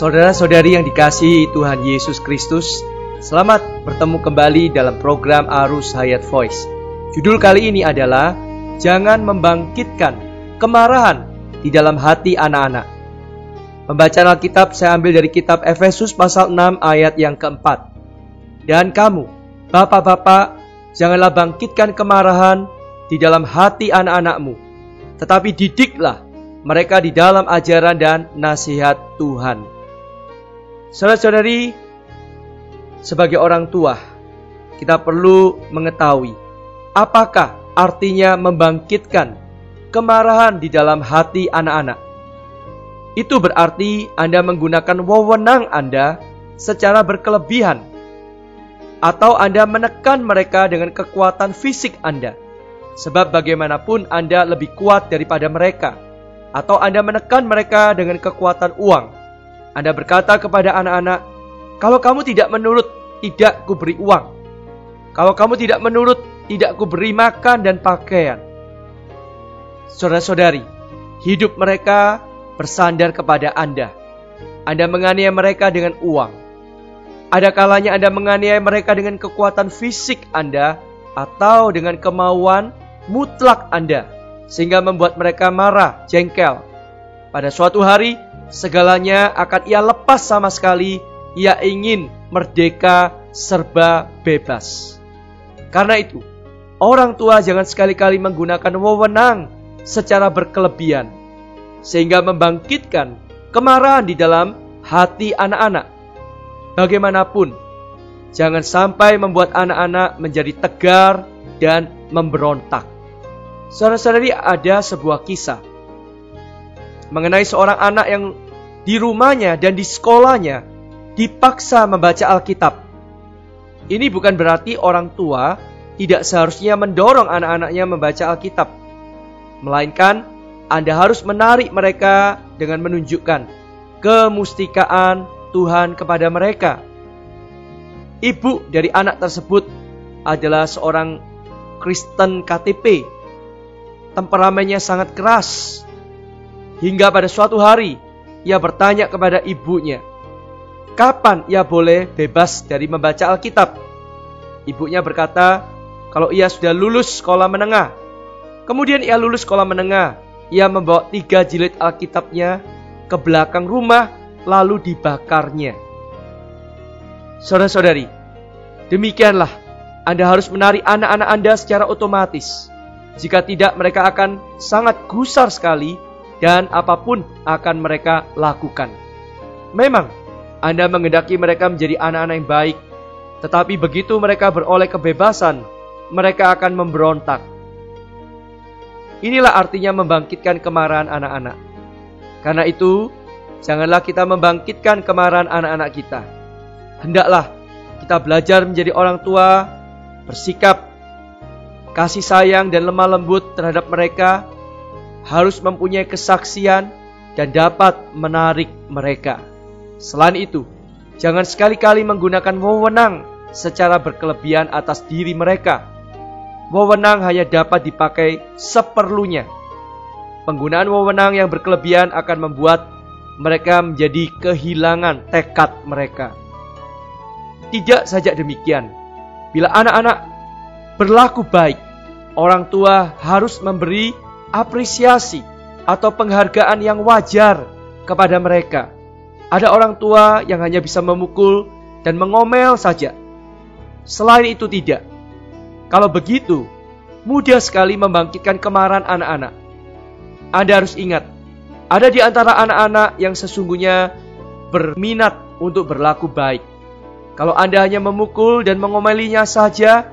Saudara-saudari yang dikasihi Tuhan Yesus Kristus, selamat bertemu kembali dalam program Arus Hayat Voice. Judul kali ini adalah Jangan Membangkitkan Kemarahan di dalam Hati Anak-anak. Pembacaan Alkitab saya ambil dari kitab Efesus pasal 6 ayat yang keempat. Dan kamu, bapak-bapak, janganlah bangkitkan kemarahan di dalam hati anak-anakmu, tetapi didiklah mereka di dalam ajaran dan nasihat Tuhan. Saudara-saudari, sebagai orang tua, kita perlu mengetahui apakah artinya membangkitkan kemarahan di dalam hati anak-anak. Itu berarti Anda menggunakan wewenang Anda secara berkelebihan, atau Anda menekan mereka dengan kekuatan fisik Anda. Sebab bagaimanapun Anda lebih kuat daripada mereka. Atau Anda menekan mereka dengan kekuatan uang. Anda berkata kepada anak-anak, kalau kamu tidak menurut, tidak kuberi uang. Kalau kamu tidak menurut, tidak kuberi makan dan pakaian. Saudara-saudari, hidup mereka bersandar kepada Anda. Anda menganiaya mereka dengan uang. Ada kalanya Anda menganiaya mereka dengan kekuatan fisik Anda atau dengan kemauan mutlak Anda, sehingga membuat mereka marah, jengkel. Pada suatu hari, segalanya akan ia lepas sama sekali. Ia ingin merdeka, serba bebas. Karena itu, orang tua jangan sekali-kali menggunakan wewenang secara berkelebihan, sehingga membangkitkan kemarahan di dalam hati anak-anak. Bagaimanapun, jangan sampai membuat anak-anak menjadi tegar dan memberontak. Saudara-saudari, ada sebuah kisah mengenai seorang anak yang di rumahnya dan di sekolahnya dipaksa membaca Alkitab. Ini bukan berarti orang tua tidak seharusnya mendorong anak-anaknya membaca Alkitab, melainkan Anda harus menarik mereka dengan menunjukkan kemustikaan Tuhan kepada mereka. Ibu dari anak tersebut adalah seorang Kristen KTP. Temperamennya sangat keras. Hingga pada suatu hari, ia bertanya kepada ibunya, kapan ia boleh bebas dari membaca Alkitab? Ibunya berkata, kalau ia sudah lulus sekolah menengah. Kemudian ia lulus sekolah menengah. Ia membawa 3 jilid Alkitabnya ke belakang rumah, lalu dibakarnya. Saudara-saudari, demikianlah Anda harus menarik anak-anak Anda secara otomatis. Jika tidak, mereka akan sangat gusar sekali dan apapun akan mereka lakukan. Memang, Anda menghendaki mereka menjadi anak-anak yang baik, tetapi begitu mereka beroleh kebebasan, mereka akan memberontak. Inilah artinya membangkitkan kemarahan anak-anak. Karena itu, janganlah kita membangkitkan kemarahan anak-anak kita. Hendaklah kita belajar menjadi orang tua, bersikap kasih sayang dan lemah lembut terhadap mereka, harus mempunyai kesaksian dan dapat menarik mereka. Selain itu, jangan sekali-kali menggunakan wewenang secara berkelebihan atas diri mereka. Wewenang hanya dapat dipakai seperlunya. Penggunaan wewenang yang berkelebihan akan membuat mereka menjadi kehilangan tekad mereka. Tidak saja demikian, bila anak-anak berlaku baik, orang tua harus memberi apresiasi atau penghargaan yang wajar kepada mereka. Ada orang tua yang hanya bisa memukul dan mengomel saja. Selain itu tidak. Kalau begitu, mudah sekali membangkitkan kemarahan anak-anak. Anda harus ingat, ada di antara anak-anak yang sesungguhnya berminat untuk berlaku baik. Kalau Anda hanya memukul dan mengomelinya saja,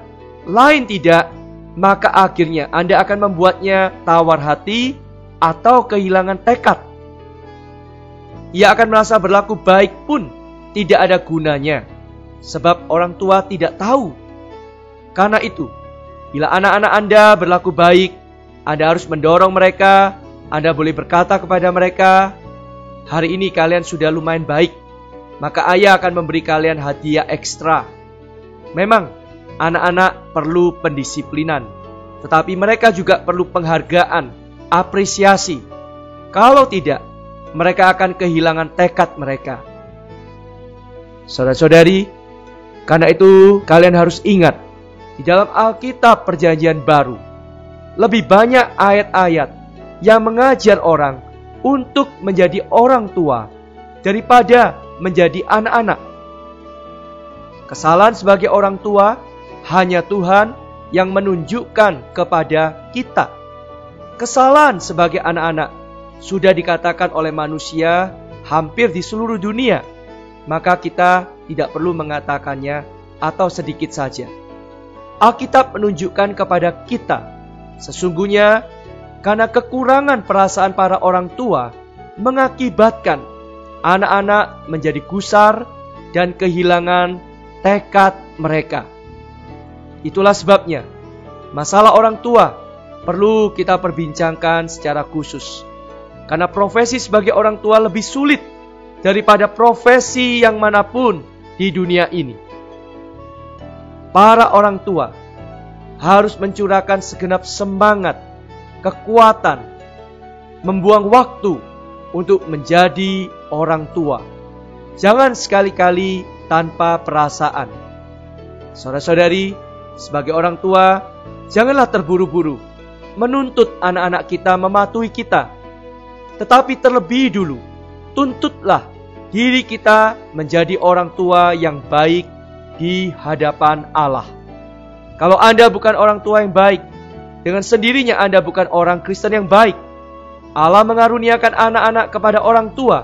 lain tidak, maka akhirnya Anda akan membuatnya tawar hati atau kehilangan tekad. Ia akan merasa berlaku baik pun tidak ada gunanya, sebab orang tua tidak tahu. Karena itu, bila anak-anak Anda berlaku baik, Anda harus mendorong mereka. Anda boleh berkata kepada mereka, hari ini kalian sudah lumayan baik, maka ayah akan memberi kalian hadiah ekstra. Memang, anak-anak perlu pendisiplinan, tetapi mereka juga perlu penghargaan, apresiasi. Kalau tidak, mereka akan kehilangan tekad mereka. Saudara-saudari, karena itu kalian harus ingat, di dalam Alkitab Perjanjian Baru, lebih banyak ayat-ayat yang mengajar orang untuk menjadi orang tua daripada menjadi anak-anak. Kesalahan sebagai orang tua hanya Tuhan yang menunjukkan kepada kita. Kesalahan sebagai anak-anak sudah dikatakan oleh manusia hampir di seluruh dunia, maka kita tidak perlu mengatakannya atau sedikit saja. Alkitab menunjukkan kepada kita, sesungguhnya karena kekurangan perasaan para orang tua mengakibatkan anak-anak menjadi gusar dan kehilangan tekad mereka. Itulah sebabnya masalah orang tua perlu kita perbincangkan secara khusus. Karena profesi sebagai orang tua lebih sulit daripada profesi yang manapun di dunia ini. Para orang tua harus mencurahkan segenap semangat, kekuatan, membuang waktu untuk menjadi orang tua. Jangan sekali-kali tanpa perasaan. Saudara-saudari, sebagai orang tua, janganlah terburu-buru menuntut anak-anak kita mematuhi kita. Tetapi terlebih dulu, tuntutlah diri kita menjadi orang tua yang baik di hadapan Allah. Kalau Anda bukan orang tua yang baik, dengan sendirinya Anda bukan orang Kristen yang baik. Allah mengaruniakan anak-anak kepada orang tua,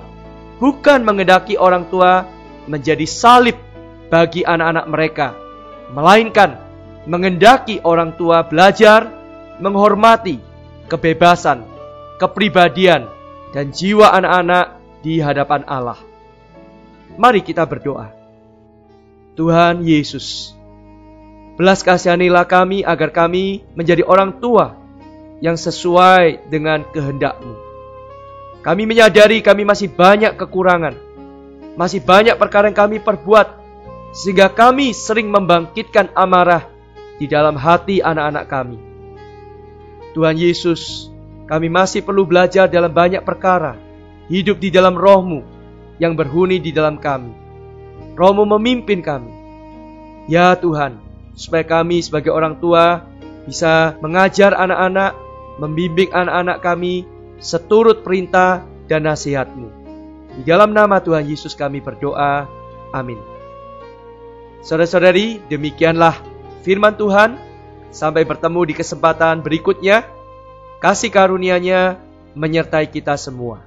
bukan menghendaki orang tua menjadi salib bagi anak-anak mereka, melainkan menghendaki orang tua belajar menghormati kebebasan, kepribadian, dan jiwa anak-anak di hadapan Allah. Mari kita berdoa. Tuhan Yesus, belas kasihanilah kami agar kami menjadi orang tua yang sesuai dengan kehendak-Mu. Kami menyadari kami masih banyak kekurangan, masih banyak perkara yang kami perbuat, sehingga kami sering membangkitkan amarah di dalam hati anak-anak kami. Tuhan Yesus, kami masih perlu belajar dalam banyak perkara, hidup di dalam Roh-Mu yang berhuni di dalam kami. Roh-Mu memimpin kami. Ya Tuhan, supaya kami sebagai orang tua bisa mengajar anak-anak, membimbing anak-anak kami seturut perintah dan nasihat-Mu. Di dalam nama Tuhan Yesus kami berdoa. Amin. Saudara-saudari, demikianlah firman Tuhan. Sampai bertemu di kesempatan berikutnya. Kasih karunia-Nya menyertai kita semua.